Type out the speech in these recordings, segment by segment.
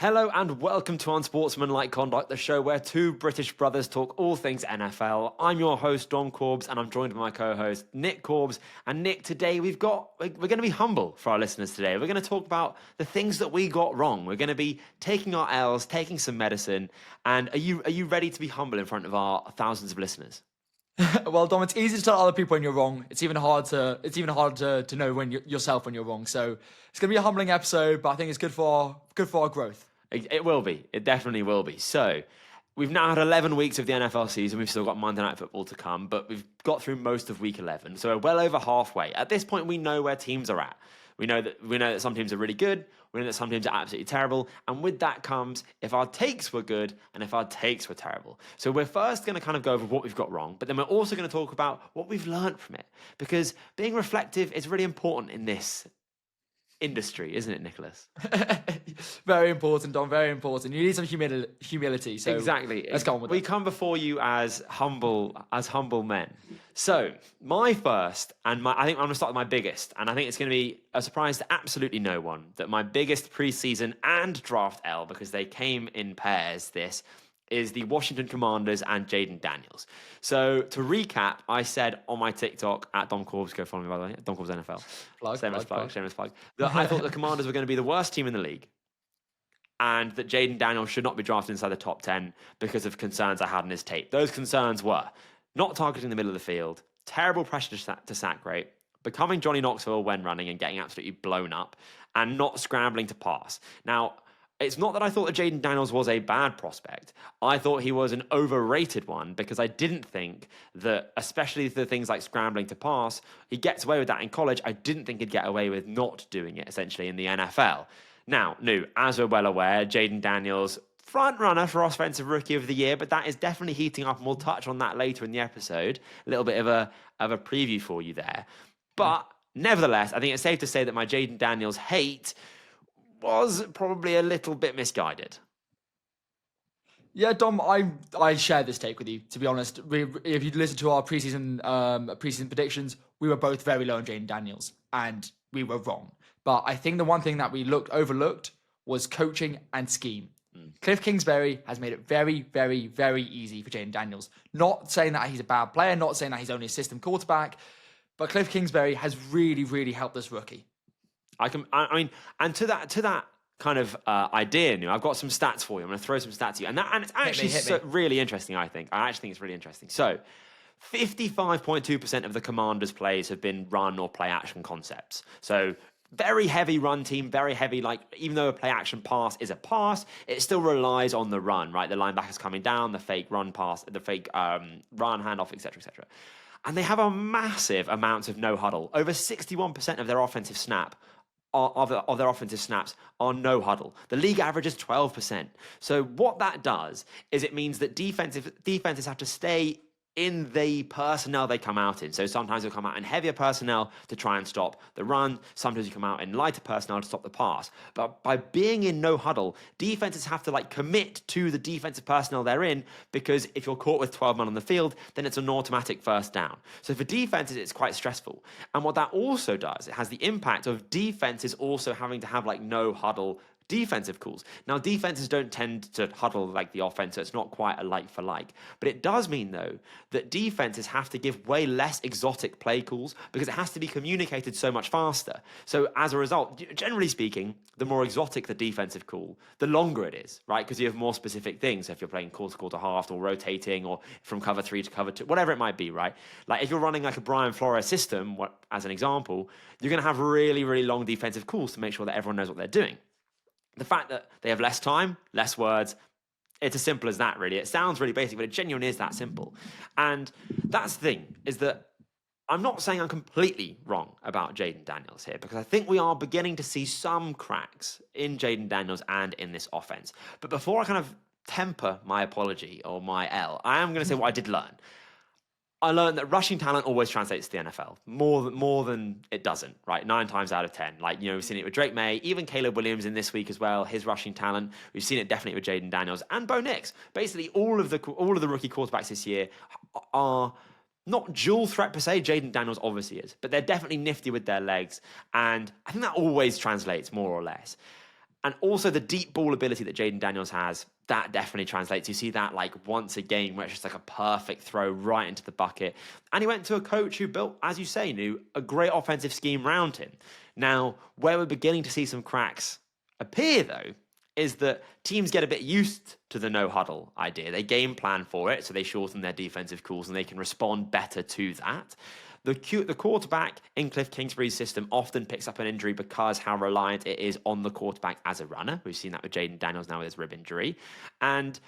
Hello and welcome to Unsportsmanlike Conduct, the show where two British brothers talk all things NFL. I'm your host, Dom Corbs, and I'm joined by my co-host, Nick Corbs. And Nick, today we're going to be humble for our listeners today. We're going to talk about the things that we got wrong. We're going to be taking our L's, taking some medicine. And are you ready to be humble in front of our thousands of listeners? Well, Dom, it's easy to tell other people when you're wrong. It's even harder to know when yourself when you're wrong. So it's going to be a humbling episode, but I think it's good for our growth. It will be. It definitely will be. So we've now had 11 weeks of the NFL season. We've still got Monday Night Football to come, but we've got through most of week 11. So we're well over halfway. At this point, we know where teams are at. We know that some teams are really good. We know that some teams are absolutely terrible. And with that comes if our takes were good and if our takes were terrible. So we're first going to kind of go over what we've got wrong, but then we're also going to talk about what we've learned from it. Because being reflective is really important in this industry, isn't it, Nicholas? Very important, Dom. Very important. You need some humility. So exactly. Let's go on with it. We come before you as humble men. So my first, and I think I'm going to start with my biggest, and I think it's going to be a surprise to absolutely no one that my biggest preseason and draft L, because they came in pairs, is the Washington Commanders and Jayden Daniels. So to recap, I said on my TikTok at Dom Corbs, go follow me by the way, Dom Corbs NFL. Shameless plug. That I thought the Commanders were going to be the worst team in the league, and that Jayden Daniels should not be drafted inside the top 10 because of concerns I had in his tape. Those concerns were not targeting the middle of the field, terrible pressure to sack rate, becoming Johnny Knoxville when running and getting absolutely blown up, and not scrambling to pass. Now, it's not that I thought that Jayden Daniels was a bad prospect. I thought he was an overrated one because I didn't think that, especially the things like scrambling to pass, he gets away with that in college. I didn't think he'd get away with not doing it, essentially, in the NFL. Now, as we're well aware, Jayden Daniels, front runner for Offensive Rookie of the Year, but that is definitely heating up, and we'll touch on that later in the episode. A little bit of a preview for you there. But nevertheless, I think it's safe to say that my Jayden Daniels hate was probably a little bit misguided. Yeah, Dom, I share this take with you. To be honest, if you listen to our preseason predictions, we were both very low on Jayden Daniels, and we were wrong. But I think the one thing that we overlooked was coaching and scheme. Cliff Kingsbury has made it very, very, very easy for Jayden Daniels. Not saying that he's a bad player, not saying that he's only a system quarterback, but Cliff Kingsbury has really, really helped this rookie. And to that kind of idea, I've got some stats for you. I'm going to throw some stats at you, and it's actually really interesting. I actually think it's really interesting. So, 55.2% of the Commanders' plays have been run or play action concepts. So, very heavy run team, very heavy. Like, even though a play action pass is a pass, it still relies on the run, right? The linebackers coming down, the fake run pass, the fake run handoff, etc., etc. And they have a massive amount of no huddle. Over 61% of their offensive snaps are no huddle. The league average is 12%. So what that does is it means that defenses have to stay in the personnel they come out in. So sometimes they'll come out in heavier personnel to try and stop the run. Sometimes you come out in lighter personnel to stop the pass. But by being in no huddle, defenses have to commit to the defensive personnel they're in, because if you're caught with 12 men on the field, then it's an automatic first down. So for defenses, it's quite stressful. And what that also does, it has the impact of defenses also having to have no huddle defensive calls. Now, defenses don't tend to huddle like the offense, so it's not quite a like for like. But it does mean, though, that defenses have to give way less exotic play calls because it has to be communicated so much faster. So as a result, generally speaking, the more exotic the defensive call, the longer it is, right? Because you have more specific things. So if you're playing quarter half or rotating or from cover 3 to cover 2, whatever it might be, right? Like if you're running a Brian Flores system, as an example, you're going to have really, really long defensive calls to make sure that everyone knows what they're doing. The fact that they have less time, less words, it's as simple as that, really. It sounds really basic, but it genuinely is that simple. And that's the thing, is that I'm not saying I'm completely wrong about Jayden Daniels here, because I think we are beginning to see some cracks in Jayden Daniels and in this offense. But before I kind of temper my apology or my L, I am going to say what I did learn. I learned that rushing talent always translates to the NFL more than it doesn't, right? 9 times out of 10. We've seen it with Drake May, even Caleb Williams in this week as well, his rushing talent. We've seen it definitely with Jayden Daniels and Bo Nix. Basically, all of the rookie quarterbacks this year are not dual threat per se. Jayden Daniels obviously is, but they're definitely nifty with their legs. And I think that always translates more or less. And also the deep ball ability that Jayden Daniels has, that definitely translates. You see that like once a game where it's just like a perfect throw right into the bucket. And he went to a coach who built, as you say, knew a great offensive scheme around him. Now, where we're beginning to see some cracks appear, though, is that teams get a bit used to the no huddle idea. They game plan for it, so they shorten their defensive calls and they can respond better to that. The quarterback in Cliff Kingsbury's system often picks up an injury because how reliant it is on the quarterback as a runner. We've seen that with Jayden Daniels now with his rib injury. And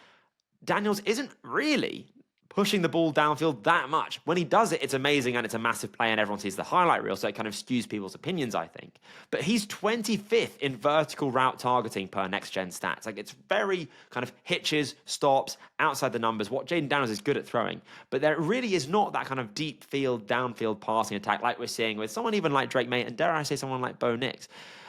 Daniels isn't really pushing the ball downfield that much. When he does it, it's amazing and it's a massive play and everyone sees the highlight reel, so it kind of skews people's opinions, I think. But he's 25th in vertical route targeting per next-gen stats. Like, it's very kind of hitches, stops, outside the numbers, what Jayden Daniels is good at throwing. But there really is not that kind of deep field, downfield passing attack like we're seeing with someone even like Drake May and dare I say someone like Bo Nix.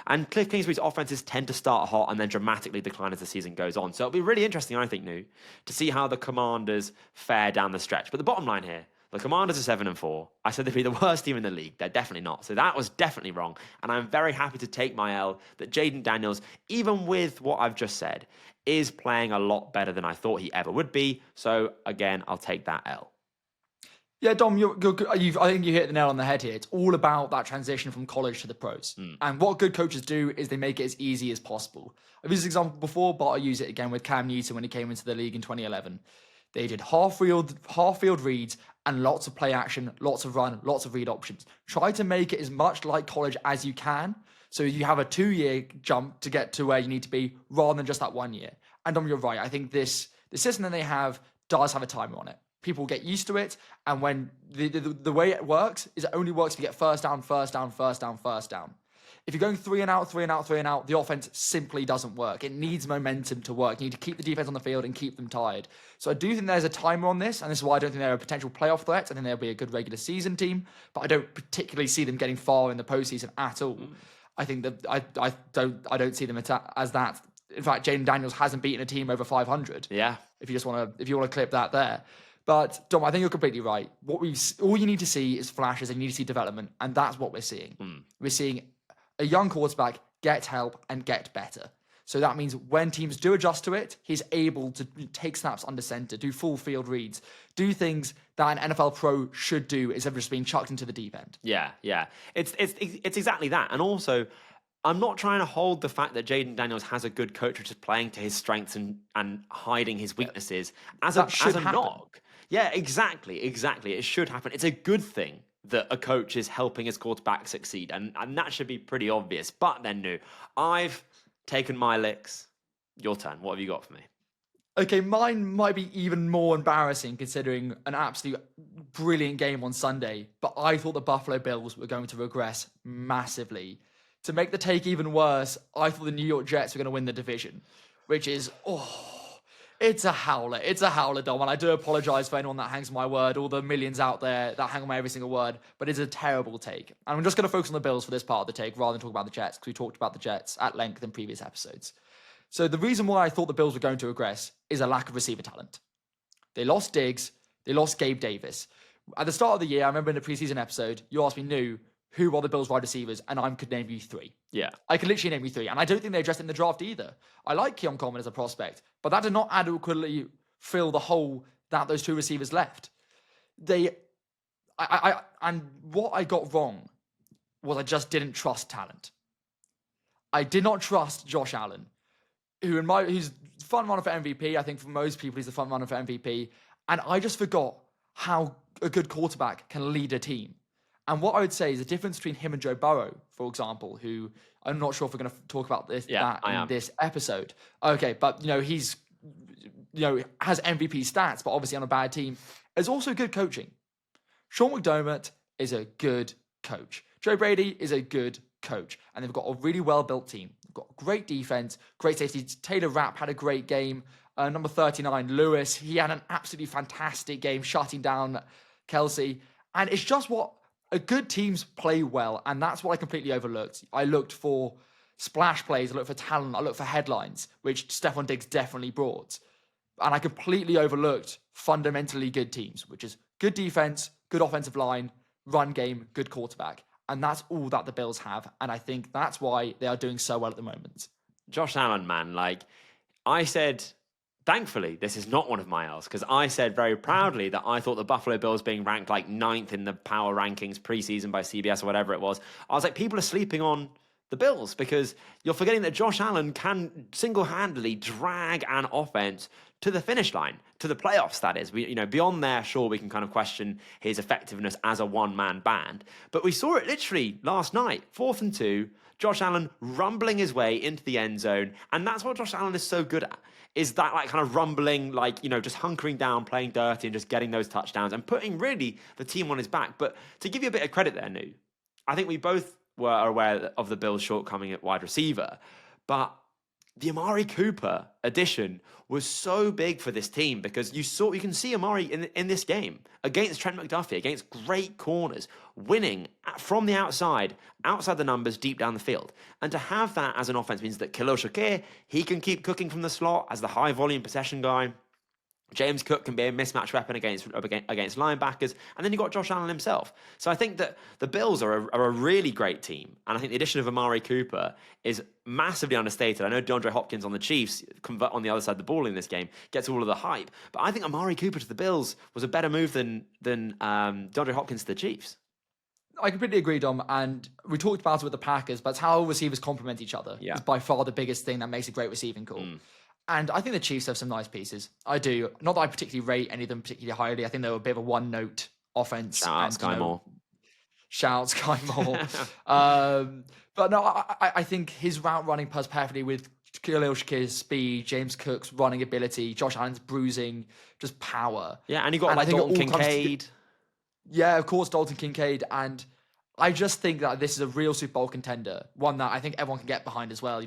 And Cliff Kingsbury's offenses tend to start hot and then dramatically decline as the season goes on. So it'll be really interesting, I think, New, to see how the Commanders fare down the stretch. But the bottom line here, the Commanders are 7-4. I said they'd be the worst team in the league. They're definitely not. So that was definitely wrong. And I'm very happy to take my L that Jayden Daniels, even with what I've just said, is playing a lot better than I thought he ever would be. So again, I'll take that L. Yeah, Dom, I think you hit the nail on the head here. It's all about that transition from college to the pros. And what good coaches do is they make it as easy as possible. I've used this example before, but I'll use it again with Cam Newton when he came into the league in 2011. They did half field reads and lots of play action, lots of run, lots of read options. Try to make it as much like college as you can, so you have a 2-year jump to get to where you need to be rather than just that 1 year. And Dom, you're right. I think the system that they have does have a timer on it. People get used to it, and when the way it works is it only works if you get first down. If you're going 3 and out, the offense simply doesn't work. It needs momentum to work. You need to keep the defense on the field and keep them tired. So I do think there's a timer on this, and this is why I don't think they're a potential playoff threat. I think they'll be a good regular season team, but I don't particularly see them getting far in the postseason at all. I think that I don't see them as that. In fact, Jayden Daniels hasn't beaten a team over 500. Yeah. If you want to clip that there. But Dom, I think you're completely right. All you need to see is flashes, and you need to see development, and that's what we're seeing. We're seeing a young quarterback get help and get better. So that means when teams do adjust to it, he's able to take snaps under center, do full field reads, do things that an NFL pro should do instead of just being chucked into the deep end. Yeah. It's exactly that. And also, I'm not trying to hold the fact that Jayden Daniels has a good coach which is playing to his strengths and hiding his weaknesses as a knock. Yeah, exactly. It should happen. It's a good thing that a coach is helping his quarterback succeed, and that should be pretty obvious. But then, no, I've taken my licks. Your turn. What have you got for me? Okay, mine might be even more embarrassing considering an absolute brilliant game on Sunday, but I thought the Buffalo Bills were going to regress massively. To make the take even worse, I thought the New York Jets were going to win the division, which is, it's a howler. It's a howler, Dom, and I do apologise for anyone that hangs on my word, all the millions out there that hang on my every single word, but it's a terrible take. And I'm just going to focus on the Bills for this part of the take rather than talk about the Jets, because we talked about the Jets at length in previous episodes. So the reason why I thought the Bills were going to regress is a lack of receiver talent. They lost Diggs. They lost Gabe Davis. At the start of the year, I remember in the preseason episode, you asked me, who are the Bills' wide receivers, and I could name you 3. Yeah. I could literally name you 3, and I don't think they addressed it in the draft either. I like Keon Coleman as a prospect, but that did not adequately fill the hole that those 2 receivers left. And what I got wrong was I just didn't trust talent. I did not trust Josh Allen, who's front runner for MVP. I think for most people, he's the front runner for MVP. And I just forgot how a good quarterback can lead a team. And what I would say is the difference between him and Joe Burrow, for example, who I'm not sure if we're going to talk about this in this episode. Okay, but he's has MVP stats, but obviously on a bad team, is also good coaching. Sean McDermott is a good coach. Joe Brady is a good coach, and they've got a really well-built team. They've got great defense, great safety. Taylor Rapp had a great game. Number 39, Lewis, he had an absolutely fantastic game, shutting down Kelsey. And it's just what a good teams play well, and that's what I completely overlooked. I looked for splash plays, I looked for talent, I looked for headlines, which Stephon Diggs definitely brought. And I completely overlooked fundamentally good teams, which is good defense, good offensive line, run game, good quarterback. And that's all that the Bills have. And I think that's why they are doing so well at the moment. Josh Allen, man, like I said, thankfully, this is not one of my L's because I said very proudly that I thought the Buffalo Bills being ranked like ninth in the power rankings preseason by CBS or whatever it was. I was like, people are sleeping on the Bills because you're forgetting that Josh Allen can single-handedly drag an offense to the finish line, to the playoffs, that is. Beyond there, sure, we can kind of question his effectiveness as a one-man band. But we saw it literally last night, 4th and 2, Josh Allen rumbling his way into the end zone. And that's what Josh Allen is so good at, is that like kind of rumbling, like, just hunkering down, playing dirty and just getting those touchdowns and putting really the team on his back. But to give you a bit of credit there, Nu, I think we both were aware of the Bills' shortcoming at wide receiver. But the Amari Cooper addition was so big for this team because you can see Amari in this game against Trent McDuffie, against great corners, winning from the outside the numbers, deep down the field. And to have that as an offense means that Khalil Shakir, he can keep cooking from the slot as the high volume possession guy. James Cook can be a mismatch weapon against linebackers. And then you've got Josh Allen himself. So I think that the Bills are a really great team. And I think the addition of Amari Cooper is massively understated. I know DeAndre Hopkins on the Chiefs, convert on the other side of the ball in this game, gets all of the hype. But I think Amari Cooper to the Bills was a better move than DeAndre Hopkins to the Chiefs. I completely agree, Dom. And we talked about it with the Packers, but it's how receivers complement each other. Yeah. Is by far the biggest thing that makes a great receiving call. And I think the Chiefs have some nice pieces. I do. Not that I particularly rate any of them particularly highly. I think they're a bit of a one-note offense. Shout out Sky Moore. Shout out Sky Moore. But no, I think his route running pairs perfectly with Khalil Shakir's speed, James Cook's running ability, Josh Allen's bruising, just power. Yeah, and you got like Dalton Kincaid. Yeah, of course, Dalton Kincaid. And I just think that this is a real Super Bowl contender. One that I think everyone can get behind as well,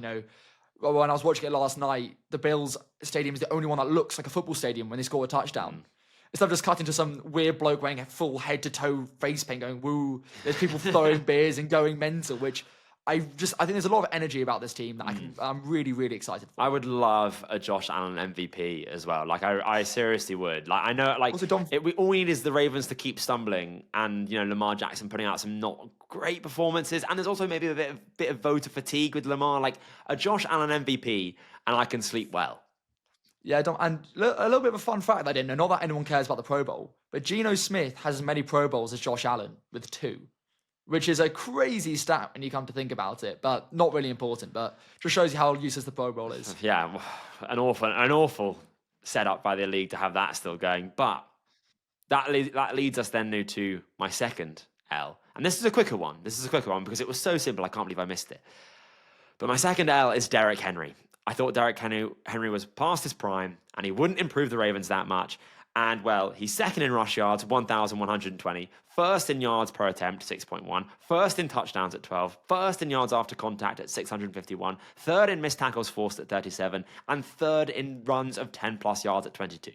When I was watching it last night, the Bills stadium is the only one that looks like a football stadium when they score a touchdown. Instead of just cutting to some weird bloke wearing a full head-to-toe face paint going, woo, there's people throwing beers and going mental, which I think there's a lot of energy about this team that I'm really, really excited for. I would love a Josh Allen MVP as well. Like, I seriously would. Like, I know, like, Also, all we need is the Ravens to keep stumbling and, Lamar Jackson putting out some not great performances. And there's also maybe a bit of voter fatigue with Lamar. Like, a Josh Allen MVP, and I can sleep well. Yeah, and a little bit of a fun fact that I didn't know, not that anyone cares about the Pro Bowl, but Geno Smith has as many Pro Bowls as Josh Allen with 2. Which is a crazy stat when you come to think about it, but not really important. But just shows you how useless the Pro Bowl is. Yeah, an awful setup by the league to have that still going. But that leads us then to my second L, and this is a quicker one. Because it was so simple. I can't believe I missed it. But my second L is Derrick Henry. I thought Derrick Henry was past his prime, and he wouldn't improve the Ravens that much. And, well, he's second in rush yards, 1,120. First in yards per attempt, 6.1. First in touchdowns at 12. First in yards after contact at 651. Third in missed tackles forced at 37. And third in runs of 10-plus yards at 22.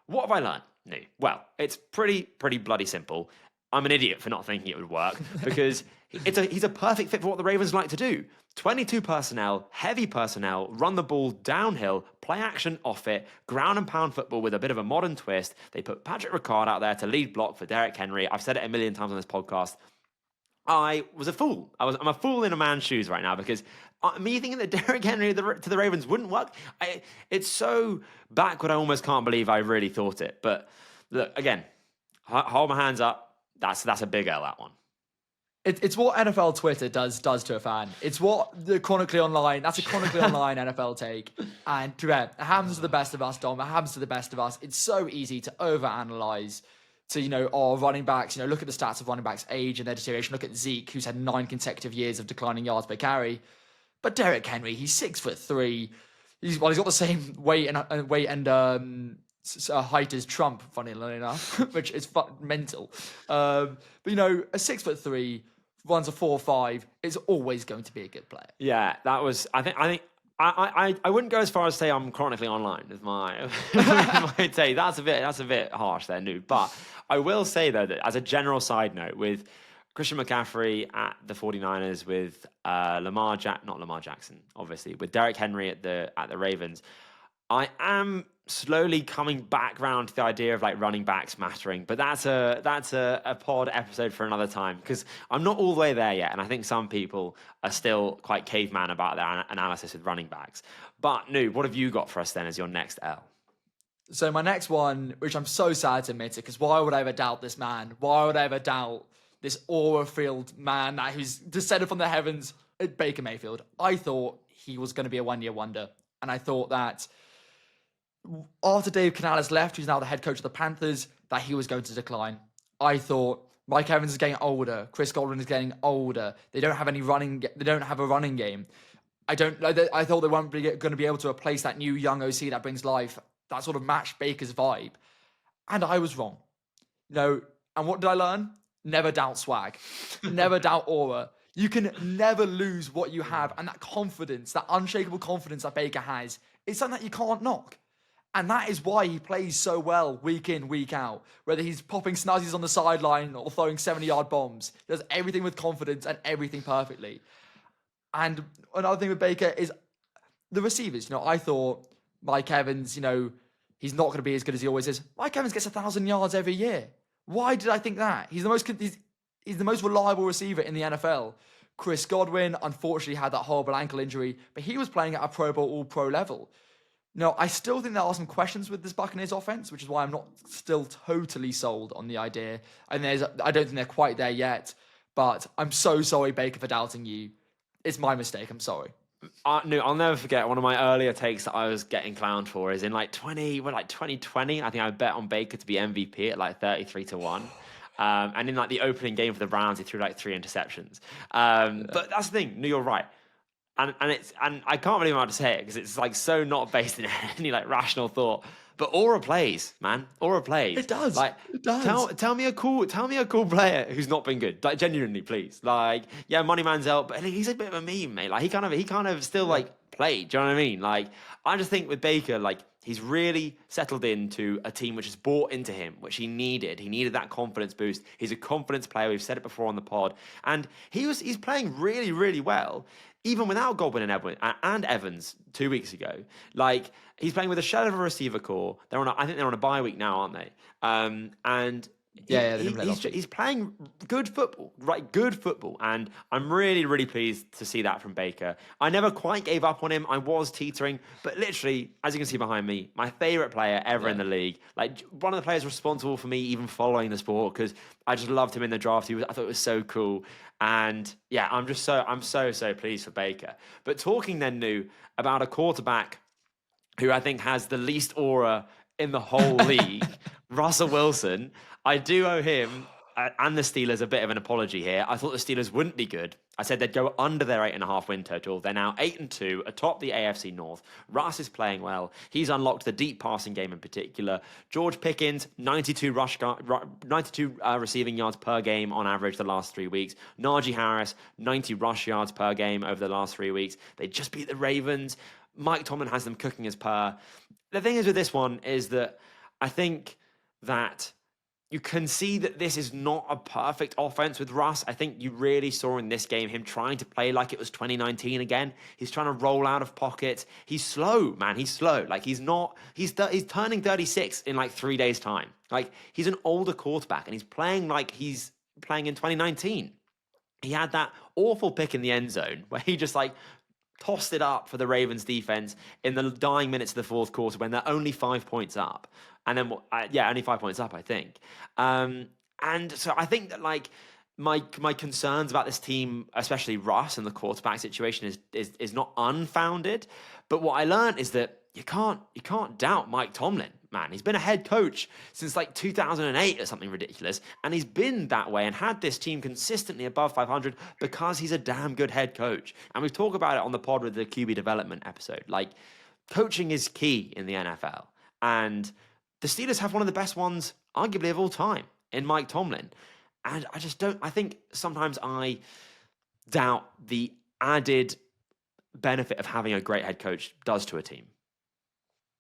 What have I learned? No. Well, it's pretty bloody simple. I'm an idiot for not thinking it would work because he's a perfect fit for what the Ravens like to do. 22 personnel, heavy personnel, run the ball downhill, play action off it, ground and pound football with a bit of a modern twist. They put Patrick Ricard out there to lead block for Derrick Henry. I've said it a million times on this podcast. I was a fool. I'm a fool in a man's shoes right now because me thinking that Derrick Henry to the Ravens wouldn't work, it's so backward I almost can't believe I really thought it. But look, again, hold my hands up. That's a big L, that one. It's what NFL Twitter does to a fan. It's what the Chronically Online, that's a Chronically Online NFL take. And it happens to the best of us, Dom. It happens to the best of us. It's so easy to overanalyze to, our running backs. Look at the stats of running backs' age and their deterioration. Look at Zeke, who's had 9 consecutive years of declining yards per carry. But Derrick Henry, he's 6'3". He's got the same weight and height as Trump, funnily enough, which is mental. But a 6'3", runs a 4.5, is always going to be a good player. Yeah, that was. I think. I wouldn't go as far as say I'm chronically online with my my take. That's a bit harsh there, Noob. But I will say though that as a general side note, with Christian McCaffrey at the 49ers, with not Lamar Jackson, obviously, with Derrick Henry at the Ravens. I am slowly coming back round to the idea of like running backs mattering, but that's a pod episode for another time because I'm not all the way there yet, and I think some people are still quite caveman about their analysis with running backs. But no, what have you got for us then as your next L? So my next one, which I'm so sad to admit it, because why would I ever doubt this man? Why would I ever doubt this aura-filled man that who's descended from the heavens at Baker Mayfield? I thought he was going to be a one-year wonder, and I thought that after Dave Canales left, who's now the head coach of the Panthers, that he was going to decline. I thought Mike Evans is getting older, Chris Godwin is getting older. They don't have any running. They don't have a running game. I thought they weren't going to be able to replace that new young OC that brings life, that sort of matched Baker's vibe. And I was wrong. And what did I learn? Never doubt swag. Never doubt aura. You can never lose what you have. And that confidence, that unshakable confidence that Baker has, is something that you can't knock. And that is why he plays so well week in, week out. Whether he's popping snuzzies on the sideline or throwing 70-yard bombs. He does everything with confidence and everything perfectly. And another thing with Baker is the receivers. I thought Mike Evans, he's not going to be as good as he always is. Mike Evans gets 1,000 yards every year. Why did I think that? He's the most reliable receiver in the NFL. Chris Godwin, unfortunately, had that horrible ankle injury, but he was playing at a Pro Bowl, All-Pro level. I still think there are some questions with this Buccaneers offense, which is why I'm not still totally sold on the idea. And I don't think they're quite there yet, but I'm so sorry, Baker, for doubting you. It's my mistake. I'm sorry. No, I'll never forget one of my earlier takes that I was getting clowned for is in 2020. I think I bet on Baker to be MVP at 33-1. And in the opening game for the Browns, he threw 3 interceptions. But that's the thing. No, you're right. And I can't really know how to say it because it's so not based in any rational thought. But aura plays, man. Aura plays. It does. It does. Tell me a cool player who's not been good. Genuinely, please. Money Manziel, but he's a bit of a meme, mate. He kind of still played. Do you know what I mean? I just think with Baker, he's really settled into a team which has bought into him, which he needed. He needed that confidence boost. He's a confidence player. We've said it before on the pod, and he's playing really, really well. Even without Godwin and Evans 2 weeks ago, he's playing with a shell of a receiver core. I think they're on a bye week now, aren't they? And he's playing good football, right? Good football, and I'm really, really pleased to see that from Baker. I never quite gave up on him. I was teetering, but literally, as you can see behind me, my favorite player ever in the league. One of the players responsible for me even following the sport because I just loved him in the draft. I thought it was so cool. And yeah, I'm so pleased for Baker. But talking then, New, about a quarterback who I think has the least aura in the whole league, Russell Wilson. I do owe him and the Steelers a bit of an apology here. I thought the Steelers wouldn't be good. I said they'd go under their 8.5 win total. They're now 8-2, atop the AFC North. Russ is playing well. He's unlocked the deep passing game in particular. George Pickens, 92 receiving yards per game on average the last 3 weeks. Najee Harris, 90 rush yards per game over the last 3 weeks. They just beat the Ravens. Mike Tomlin has them cooking as per. The thing is with this one is that I think that you can see that this is not a perfect offense with Russ. I think you really saw in this game him trying to play like it was 2019 again. He's trying to roll out of pockets. He's slow, man. He's slow. He's turning 36 in 3 days' time. He's an older quarterback and he's playing like he's playing in 2019. He had that awful pick in the end zone where he just tossed it up for the Ravens defense in the dying minutes of the fourth quarter when they're only 5 points up. And then, only 5 points up, I think. And so I think that my concerns about this team, especially Russ and the quarterback situation, is not unfounded. But what I learned is that you can't doubt Mike Tomlin, man. He's been a head coach since 2008 or something ridiculous, and he's been that way and had this team consistently above 500 because he's a damn good head coach. And we've talked about it on the pod with the QB development episode. Coaching is key in the NFL, and the Steelers have one of the best ones, arguably, of all time in Mike Tomlin. And I think sometimes I doubt the added benefit of having a great head coach does to a team.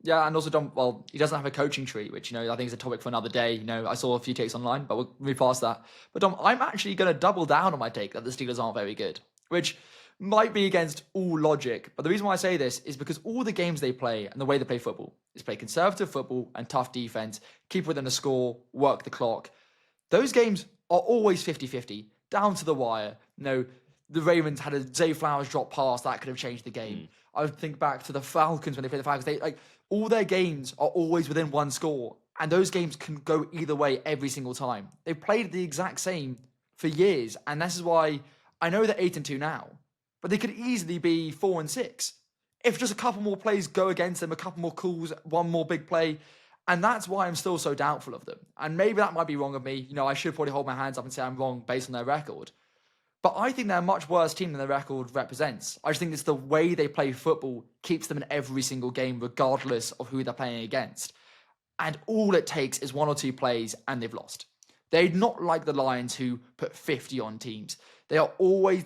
Yeah, and also he doesn't have a coaching tree, which, I think is a topic for another day. I saw a few takes online, but we'll move past that. But Dom, I'm actually going to double down on my take that the Steelers aren't very good, which might be against all logic. But the reason why I say this is because all the games they play and the way they play football is play conservative football and tough defense, keep within a score, work the clock. Those games are always 50-50, down to the wire. The Ravens had a Zay Flowers drop pass that could have changed the game. I would think back to the Falcons when they played the Falcons. All their games are always within one score, and those games can go either way every single time. They've played the exact same for years, and this is why I know they're 8-2 now, but they could easily be 4-6 if just a couple more plays go against them, a couple more calls, one more big play. And that's why I'm still so doubtful of them. And maybe that might be wrong of me. I should probably hold my hands up and say I'm wrong based on their record. But I think they're a much worse team than their record represents. I just think it's the way they play football keeps them in every single game, regardless of who they're playing against. And all it takes is one or two plays and they've lost. They're not like the Lions who put 50 on teams. They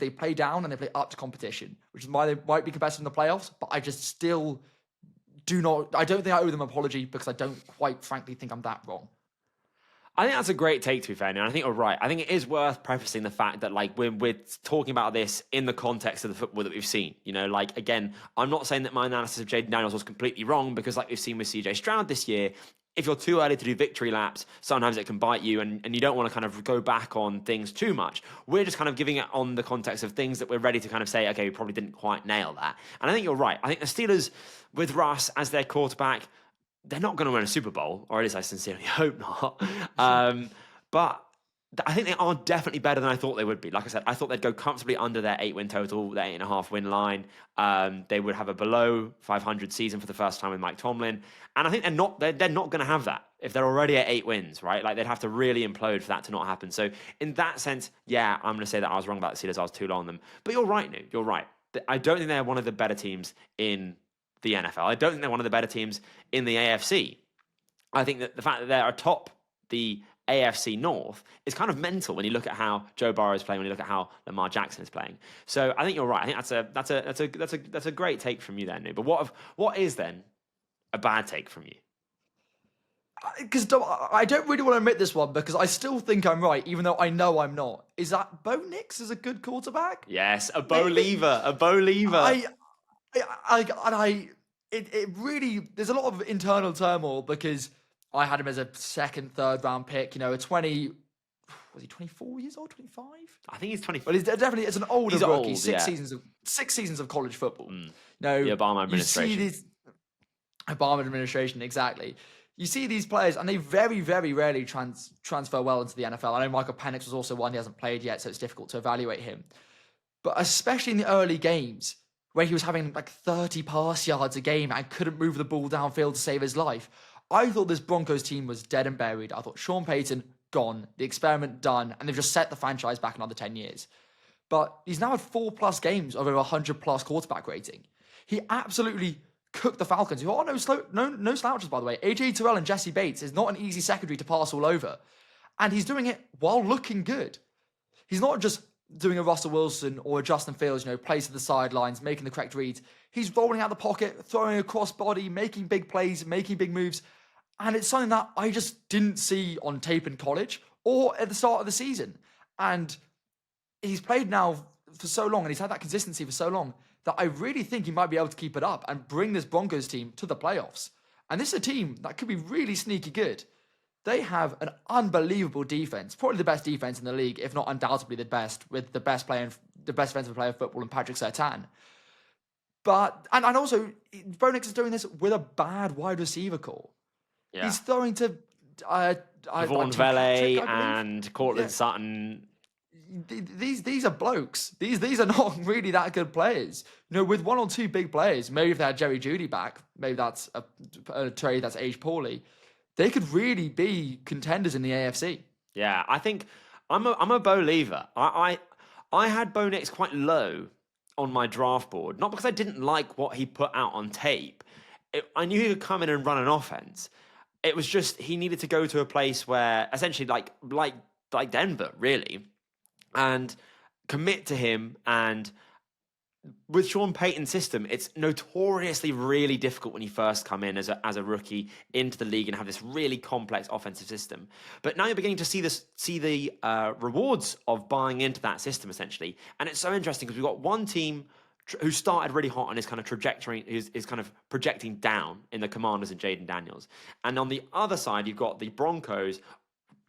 play down and they play up to competition, which is why they might be competitive in the playoffs. But I just still I don't think I owe them an apology because I don't quite frankly think I'm that wrong. I think that's a great take, to be fair, and I think you're right. I think it is worth prefacing the fact that we're talking about this in the context of the football that we've seen. Again, I'm not saying that my analysis of Jayden Daniels was completely wrong because like we've seen with CJ Stroud this year, if you're too early to do victory laps, sometimes it can bite you and you don't want to kind of go back on things too much. We're just kind of giving it on the context of things that we're ready to kind of say, okay, we probably didn't quite nail that. And I think you're right. I think the Steelers, with Russ as their quarterback, they're not going to win a Super Bowl, or at least I sincerely hope not. But I think they are definitely better than I thought they would be. Like I said, I thought they'd go comfortably under their 8-win total, their 8.5 win line. They would have a below 500 season for the first time with Mike Tomlin. And I think they're not going to have that if they're already at 8 wins, right? They'd have to really implode for that to not happen. So in that sense, yeah, I'm going to say that I was wrong about the Steelers. I was too low on them. But you're right, New. You're right. I don't think they're one of the better teams in the NFL. I don't think they're one of the better teams in the AFC. I think that the fact that they're atop the AFC North is kind of mental when you look at how Joe Burrow is playing, when you look at how Lamar Jackson is playing. So I think you're right. I think that's a great take from you there, New. But what is then a bad take from you? Because I don't really want to admit this one because I still think I'm right, even though I know I'm not. Is that Bo Nix is a good quarterback? Yes, a Bo Lever. It really, there's a lot of internal turmoil because I had him as a second, third round pick, was he 24 years old, 25? I think he's 24. Well, it's an older He's rookie, old, six seasons of college football. The Obama administration. Obama administration, exactly. You see these players, and they very, very rarely transfer well into the NFL. I know Michael Penix was also one. He hasn't played yet, so it's difficult to evaluate him. But especially in the early games, where he was having 30 pass yards a game and couldn't move the ball downfield to save his life, I thought this Broncos team was dead and buried. I thought Sean Payton, gone, the experiment done, and they've just set the franchise back another 10 years. But he's now had 4+ games of over 100+ quarterback rating. He absolutely cooked the Falcons, who are no slouches, by the way. AJ Terrell and Jesse Bates is not an easy secondary to pass all over. And he's doing it while looking good. He's not just doing a Russell Wilson or a Justin Fields, plays to the sidelines, making the correct reads. He's rolling out the pocket, throwing a cross body, making big plays, making big moves. And it's something that I just didn't see on tape in college or at the start of the season. And he's played now for so long and he's had that consistency for so long that I really think he might be able to keep it up and bring this Broncos team to the playoffs. And this is a team that could be really sneaky good. They have an unbelievable defense, probably the best defense in the league, if not undoubtedly the best, with the best defensive player of football in Patrick Surtain. But and also, Bo Nix is doing this with a bad wide receiver core. Yeah. He's throwing to Vaughn Vele and Cortland Sutton. These are blokes. These are not really that good players. With one or two big players, maybe if they had Jerry Jeudy back, maybe that's a trade that's aged poorly. They could really be contenders in the AFC. Yeah, I think I'm a Bo Lever. I had Bo Nix quite low on my draft board, not because I didn't like what he put out on tape. I knew he could come in and run an offense. It was just he needed to go to a place where essentially like Denver, really, and commit to him and with Sean Payton's system, it's notoriously really difficult when you first come in as a rookie into the league and have this really complex offensive system. But now you're beginning to see the rewards of buying into that system essentially, and it's so interesting because we've got one team who started really hot and is kind of trajectory is kind of projecting down in the Commanders and Jayden Daniels, and on the other side you've got the Broncos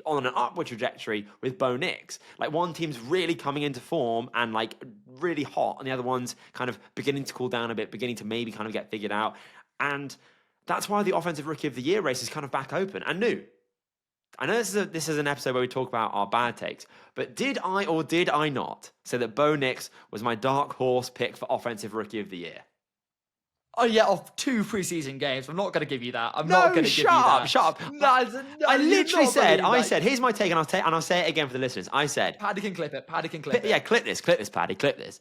on an upward trajectory with Bo Nix. Like one team's really coming into form and like really hot, and the other one's kind of beginning to cool down a bit, beginning to maybe kind of get figured out. And that's why the Offensive Rookie of the Year race is kind of back open and new. I know this is an episode where we talk about our bad takes, but did I or did I not say that Bo Nix was my dark horse pick for Offensive Rookie of the Year? Oh yeah, of 2 preseason games. I'm not going to give you that. I'm not going to give you that. Shut up. No, I literally said, I said, here's my take, and I'll say it again for the listeners. I said, Paddy can clip it. Paddy can clip it. yeah, clip this, Paddy, clip this.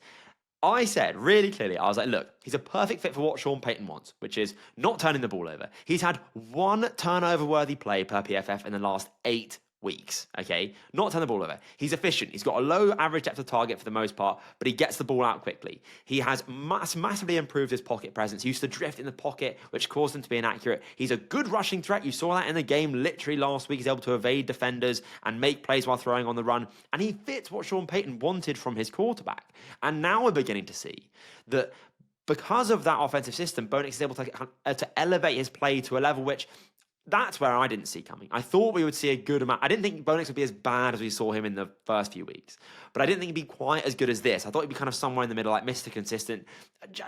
I said really clearly, I was like, look, he's a perfect fit for what Sean Payton wants, which is not turning the ball over. He's had 1 turnover-worthy play per PFF in the last 8 weeks, okay? Not turn the ball over. He's efficient. He's got a low average depth of target for the most part, but he gets the ball out quickly. He has massively improved his pocket presence. He used to drift in the pocket, which caused him to be inaccurate. He's a good rushing threat. You saw that in the game literally last week. He's able to evade defenders and make plays while throwing on the run, and he fits what Sean Payton wanted from his quarterback. And now we're beginning to see that because of that offensive system, Bo Nix is able to elevate his play to a level which that's where I didn't see coming. I thought we would see a good amount. I didn't think Bo Nix would be as bad as we saw him in the first few weeks, but I didn't think he'd be quite as good as this. I thought he'd be kind of somewhere in the middle, like Mr. Consistent,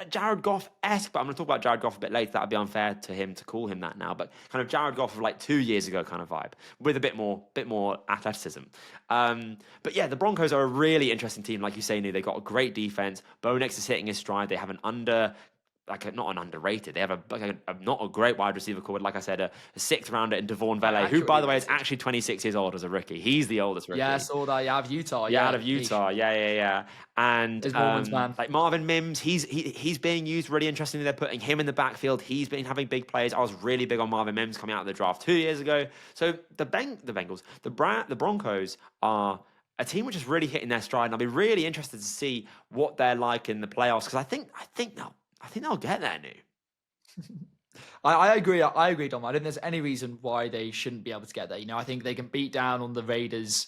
Jared Goff-esque, but I'm going to talk about Jared Goff a bit later. That would be unfair to him to call him that now, but kind of Jared Goff of like 2 years ago kind of vibe with a bit more athleticism. But yeah, the Broncos are a really interesting team. Like you say, New, they've got a great defense. Bo Nix is hitting his stride. They have not an underrated. They have not a great wide receiver called, like I said, a 6th rounder in Devon Vele, who, by the way, is actually 26 years old as a rookie. He's the oldest rookie. Yeah, I saw that. Yeah, out of Utah. Yeah, out of Utah. Yeah. And His Mormons, man. like Marvin Mims, he's being used really interestingly. They're putting him in the backfield. He's been having big plays. I was really big on Marvin Mims coming out of the draft 2 years ago. So the Broncos are a team which is really hitting their stride, and I'll be really interested to see what they're like in the playoffs because I think they'll get there, New. I agree. I agree, Dom. I don't think there's any reason why they shouldn't be able to get there. You know, I think they can beat down on the Raiders,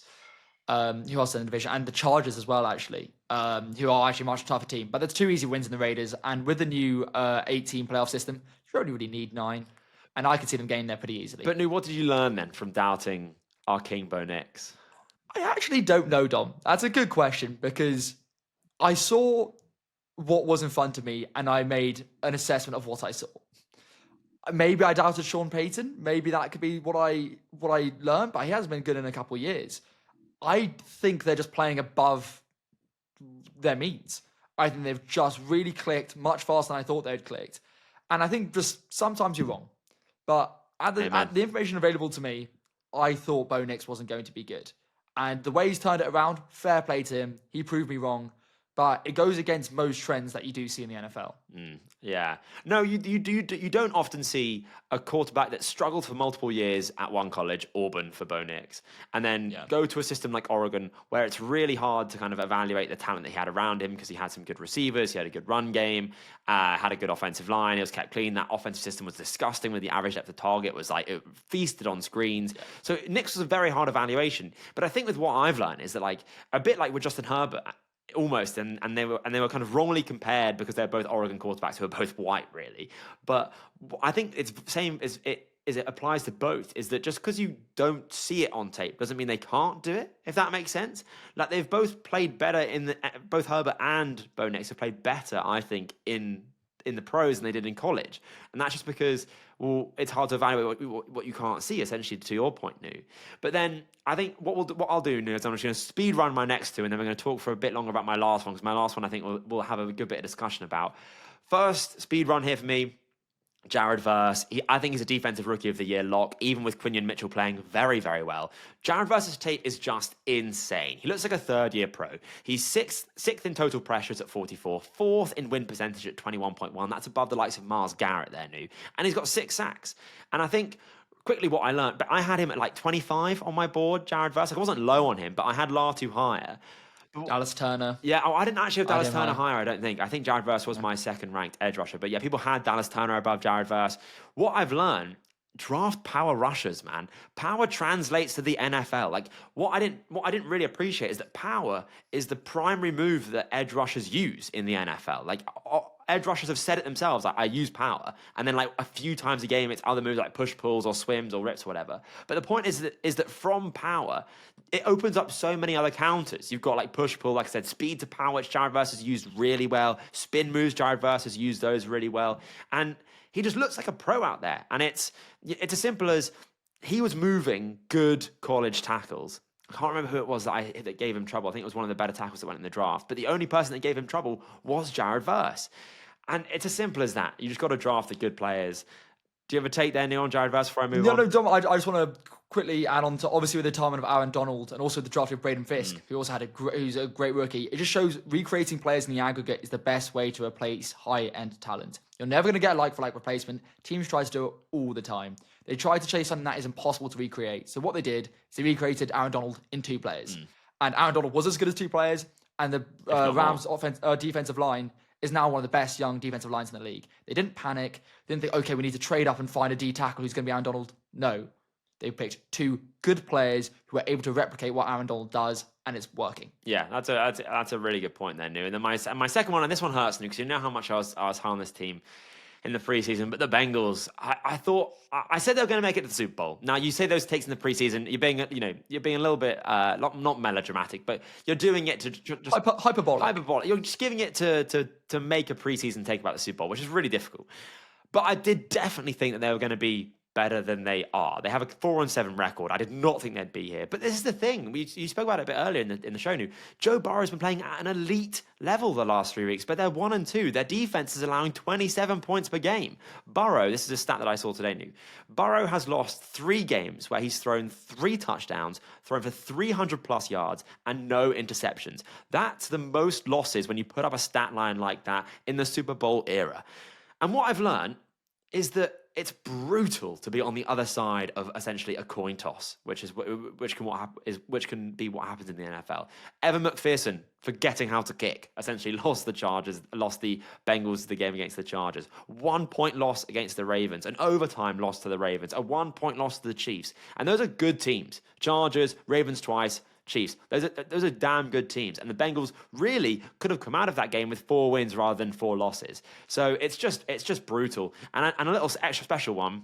who else in the division, and the Chargers as well, actually, who are actually a much tougher team. But there's 2 easy wins in the Raiders, and with the new 18 playoff system, you only really need 9, and I can see them getting there pretty easily. But New, what did you learn then from doubting our King Bo Nix? I actually don't know, Dom. That's a good question because I saw what was in front of me, and I made an assessment of what I saw. Maybe I doubted Sean Payton. Maybe that could be what I learned, but he hasn't been good in a couple of years. I think they're just playing above their means. I think they've just really clicked much faster than I thought they'd clicked. And I think just sometimes you're wrong. But at the information available to me, I thought Bo Nix wasn't going to be good. And the way he's turned it around, fair play to him. He proved me wrong. But it goes against most trends that you do see in the NFL. Yeah. No, you don't often see a quarterback that struggled for multiple years at one college, Auburn for Bo Nix, and then go to a system like Oregon where it's really hard to kind of evaluate the talent that he had around him because he had some good receivers, he had a good run game, had a good offensive line, it was kept clean. That offensive system was disgusting with the average depth of target was like it feasted on screens. So Nix was a very hard evaluation. But I think with what I've learned is that like a bit like with Justin Herbert, almost, and they were kind of wrongly compared because they're both Oregon quarterbacks who are both white, really. But I think it's the same as it applies to both. Is that just because you don't see it on tape doesn't mean they can't do it? If that makes sense. Like they've both played better both Herbert and Bo Nix have played better, I think, in the pros than they did in college, and that's just because it's hard to evaluate what you can't see. Essentially, to your point, New. But then I think what I'll do, New, is I'm just going to speed run my next 2, and then we're going to talk for a bit longer about my last one because my last one I think we'll have a good bit of discussion about. First speed run here for me. Jared Verse, I think he's a defensive rookie of the year lock, even with Quinion Mitchell playing very, very well. Jared Verse's tape is just insane. He looks like a third-year pro. He's sixth in total pressures at 44, 4th in win percentage at 21.1. That's above the likes of Myles Garrett there, New. And he's got 6 sacks. And I think quickly what I learned, but I had him at like 25 on my board, Jared Verse. I wasn't low on him, but I had Latu higher. Dallas Turner. Yeah, I didn't actually have Dallas him Turner high. higher, I don't think. I think Jared Verse was my second ranked edge rusher. But yeah, people had Dallas Turner above Jared Verse. What I've learned, draft power rushers, man. Power translates to the NFL. Like what I didn't really appreciate is that power is the primary move that edge rushers use in the NFL. Like edge rushers have said it themselves, like I use power, and then like a few times a game it's other moves like push pulls or swims or rips or whatever. But the point is that from power it opens up so many other counters. You've got like push pull, like I said, speed to power, which Jared Verse has used really well. Spin moves, Jared Verse has used those really well, and he just looks like a pro out there. And it's as simple as he was moving good college tackles. I can't remember who it was that gave him trouble. I think it was one of the better tackles that went in the draft. But the only person that gave him trouble was Jared Verse. And it's as simple as that. You just got to draft the good players. Do you ever take their knee on Jared Verse before I move on? No, Dom, I just want to quickly add on to, obviously, with the retirement of Aaron Donald and also the draft of Braden Fisk, who also had who's a great rookie. It just shows recreating players in the aggregate is the best way to replace high-end talent. You're never going to get a like-for-like replacement. Teams try to do it all the time. They try to chase something that is impossible to recreate. So what they did is they recreated Aaron Donald in 2 players. And Aaron Donald was as good as 2 players, and the Rams' defensive line is now one of the best young defensive lines in the league. They didn't panic. They didn't think, okay, we need to trade up and find a D tackle who's going to be Aaron Donald. No. They picked 2 good players who are able to replicate what Aaron Donald does, and it's working. Yeah, that's a really good point there, Nu. And then my second one, and this one hurts, Nu, because you know how much I was high on this team in the preseason, but the Bengals, I said they were going to make it to the Super Bowl. Now you say those takes in the preseason, you're being a little bit not melodramatic, but you're doing it to just hyperbolic. You're just giving it to make a preseason take about the Super Bowl, which is really difficult. But I did definitely think that they were going to be better than they are. They have a 4-7 record. I did not think they'd be here. But this is the thing. You spoke about it a bit earlier in the show, Nu. Joe Burrow's been playing at an elite level the last 3 weeks, but they're 1-2. Their defense is allowing 27 points per game. Burrow, this is a stat that I saw today, Nu. Burrow has lost 3 games where he's thrown 3 touchdowns, thrown for 300 plus yards, and no interceptions. That's the most losses when you put up a stat line like that in the Super Bowl era. And what I've learned is that it's brutal to be on the other side of essentially a coin toss, which can be what happens in the NFL. Evan McPherson, forgetting how to kick, essentially lost the Bengals the game against the Chargers. 1 point loss against the Ravens, an overtime loss to the Ravens, a 1 point loss to the Chiefs. And those are good teams. Chargers, Ravens twice, Chiefs. Those are damn good teams. And the Bengals really could have come out of that game with 4 wins rather than 4 losses. So it's just brutal. And a little extra special one,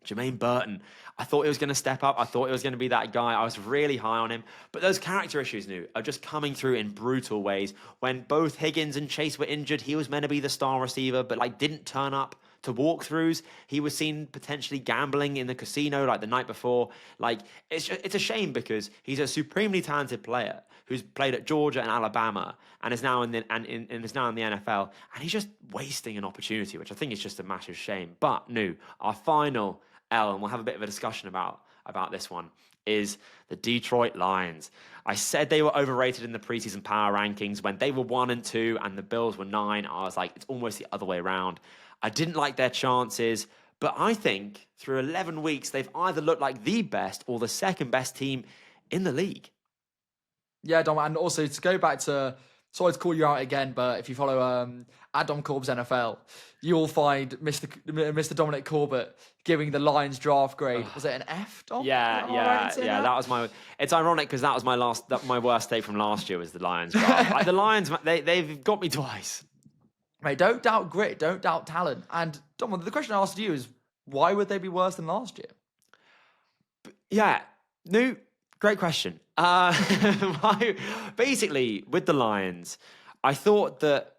Jermaine Burton. I thought he was going to step up. I thought he was going to be that guy. I was really high on him. But those character issues, Nu, are just coming through in brutal ways. When both Higgins and Chase were injured, he was meant to be the star receiver, but didn't turn up to walkthroughs. He was seen potentially gambling in the casino the night before. It's a shame because he's a supremely talented player who's played at Georgia and Alabama and is now in the NFL, and he's just wasting an opportunity, which I think is just a massive shame. But Nu, our final L, and we'll have a bit of a discussion about this one, is the Detroit Lions. I said they were overrated in the preseason power rankings when they were 1-2 and the Bills were 9. I was like, it's almost the other way around. I didn't like their chances, but I think through 11 weeks, they've either looked like the best or the second best team in the league. Yeah, Dom, and also to go back to, sorry to call you out again, but if you follow Adam Corb's NFL, you'll find Mr. Dominic Corbett giving the Lions draft grade. Was it an F, Dom? Yeah. That was my. It's ironic because that was my worst take from last year was the Lions draft. The Lions, they've got me twice. Mate, don't doubt grit, don't doubt talent. And Dom, the question I asked you is, why would they be worse than last year? Yeah, Nu, great question. Basically, with the Lions, I thought that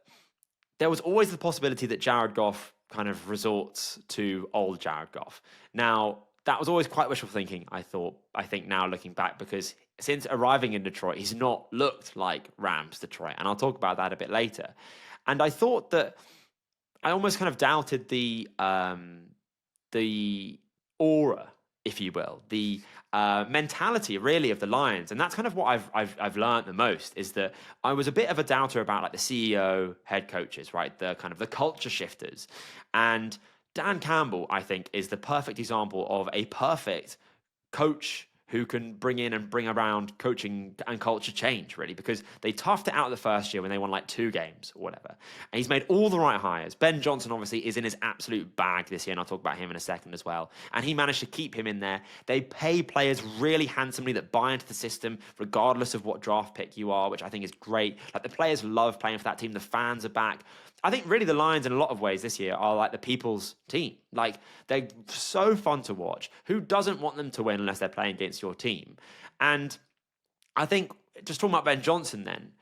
there was always the possibility that Jared Goff kind of resorts to old Jared Goff. Now, that was always quite wishful thinking, I think now looking back, because since arriving in Detroit, he's not looked like Rams Detroit. And I'll talk about that a bit later. And I thought that I almost kind of doubted the aura, if you will, the mentality really of the Lions. And that's kind of what I've learned the most, is that I was a bit of a doubter about the CEO, head coaches, right? The kind of the culture shifters. And Dan Campbell, I think, is the perfect example of a perfect coach who can bring in and bring around coaching and culture change, really, because they toughed it out the first year when they won like 2 games or whatever. And he's made all the right hires. Ben Johnson, obviously, is in his absolute bag this year, and I'll talk about him in a second as well. And he managed to keep him in there. They pay players really handsomely that buy into the system, regardless of what draft pick you are, which I think is great. Like, the players love playing for that team. The fans are back. I think really the Lions in a lot of ways this year are like the people's team. Like, they're so fun to watch. Who doesn't want them to win unless they're playing against your team? And I think, just talking about Ben Johnson then,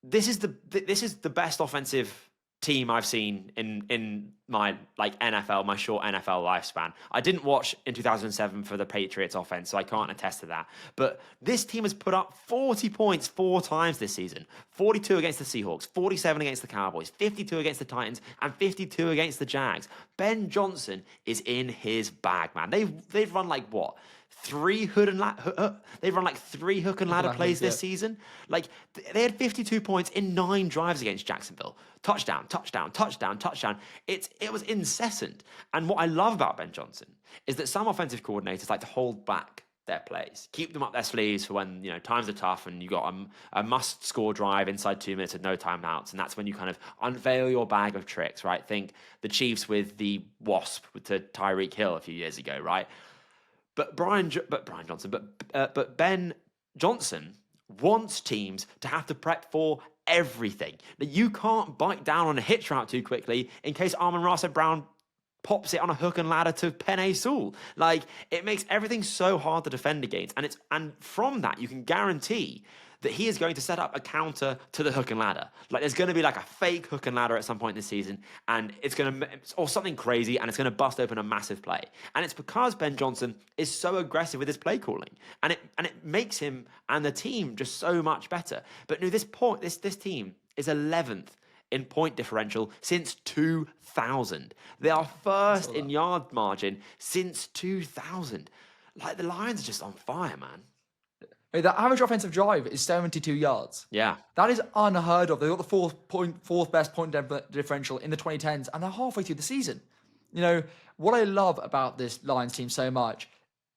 this is the best offensive team I've seen in my my short NFL lifespan. I didn't watch in 2007 for the Patriots offense, so I can't attest to that. But this team has put up 40 points 4 times this season. 42 against the Seahawks, 47 against the Cowboys, 52 against the Titans, and 52 against the Jags. Ben Johnson is in his bag, man. They've run like what? 3 hook and ladder. They've run like 3 hook and ladder plays this season. Like, they had 52 points in 9 drives against Jacksonville. Touchdown, touchdown, touchdown, touchdown. It was incessant. And what I love about Ben Johnson is that some offensive coordinators like to hold back their plays, keep them up their sleeves for when times are tough and you got a must-score drive inside 2 minutes with no timeouts, and that's when you kind of unveil your bag of tricks, right? Think the Chiefs with the wasp to Tyreek Hill a few years ago, right? But Ben Johnson wants teams to have to prep for everything. That you can't bite down on a hitch route too quickly in case Amon-Ra St. Brown pops it on a hook and ladder to Penei Sewell. Like, it makes everything so hard to defend against. And from that, you can guarantee that he is going to set up a counter to the hook and ladder. Like, there's going to be like a fake hook and ladder at some point this season, and it's going to, or something crazy, and it's going to bust open a massive play. And it's because Ben Johnson is so aggressive with his play calling, and it makes him and the team just so much better. But no, this team is 11th in point differential since 2000. They are first in yard margin since 2000. Like, the Lions are just on fire, man. The average offensive drive is 72 yards. Yeah. That is unheard of. They got the fourth best point differential in the 2010s, and they're halfway through the season. What I love about this Lions team so much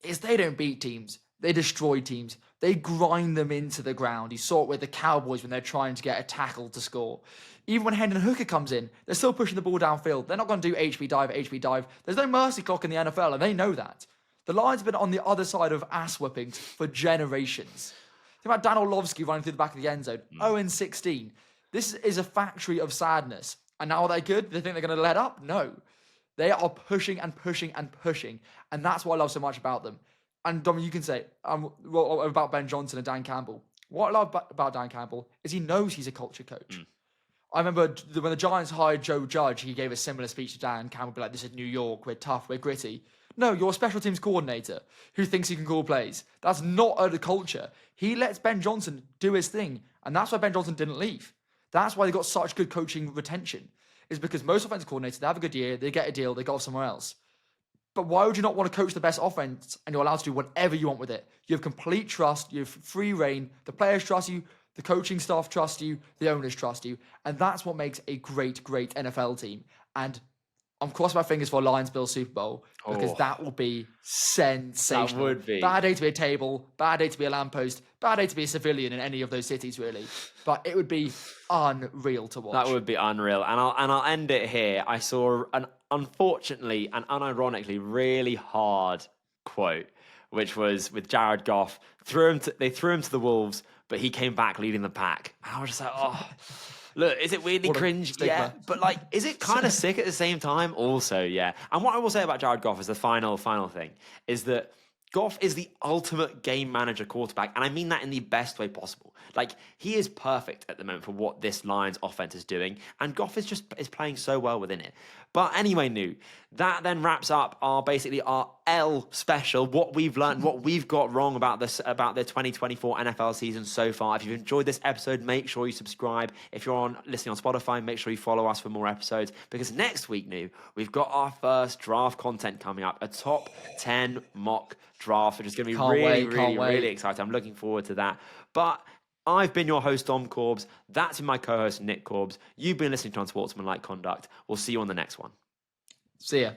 is they don't beat teams. They destroy teams. They grind them into the ground. You saw it with the Cowboys when they're trying to get a tackle to score. Even when Hendon Hooker comes in, they're still pushing the ball downfield. They're not going to do HB dive. There's no mercy clock in the NFL, and they know that. The Lions have been on the other side of ass whippings for generations. Think about Dan Orlovsky running through the back of the end zone. 0-16. This is a factory of sadness. And now are they good? They think they're going to let up? No. They are pushing and pushing and pushing. And that's what I love so much about them. And Dom, you can say about Ben Johnson and Dan Campbell. What I love about Dan Campbell is he knows he's a culture coach. I remember when the Giants hired Joe Judge, he gave a similar speech to Dan Campbell, be like, this is New York, we're tough, we're gritty. No, you're a special teams coordinator who thinks he can call plays. That's not a culture. He lets Ben Johnson do his thing, and that's why Ben Johnson didn't leave. That's why they got such good coaching retention, is because most offensive coordinators, they have a good year, they get a deal, they go off somewhere else. But why would you not want to coach the best offense and you're allowed to do whatever you want with it? You have complete trust, you have free reign, the players trust you, the coaching staff trust you, the owners trust you, and that's what makes a great, great NFL team. And I'm crossing my fingers for a Lions-Bills Super Bowl because that will be sensational. That would be. Bad day to be a table, bad day to be a lamppost, bad day to be a civilian in any of those cities, really. But it would be unreal to watch. That would be unreal. And I'll end it here. I saw an unfortunately and unironically really hard quote, which was with Jared Goff. They threw him to the Wolves, but he came back leading the pack. I was just like, oh. Look, is it weirdly cringe? Yeah. But, like, is it kind of sick at the same time? Also, yeah. And what I will say about Jared Goff is the final thing, is that Goff is the ultimate game manager quarterback, and I mean that in the best way possible. Like, he is perfect at the moment for what this Lions offense is doing, and Goff is playing so well within it. But anyway, that then wraps up our L special, what we've learned, what we've got wrong about the 2024 NFL season so far. If you've enjoyed this episode, make sure you subscribe. If you're listening on Spotify, make sure you follow us for more episodes, because next week, we've got our first draft content coming up, a top 10 mock draft, which is going to be really exciting. I'm looking forward to that. But I've been your host, Dom Corbs. That's been my co-host, Nick Corbs. You've been listening to Unsportsmanlike Conduct. We'll see you on the next one. See ya.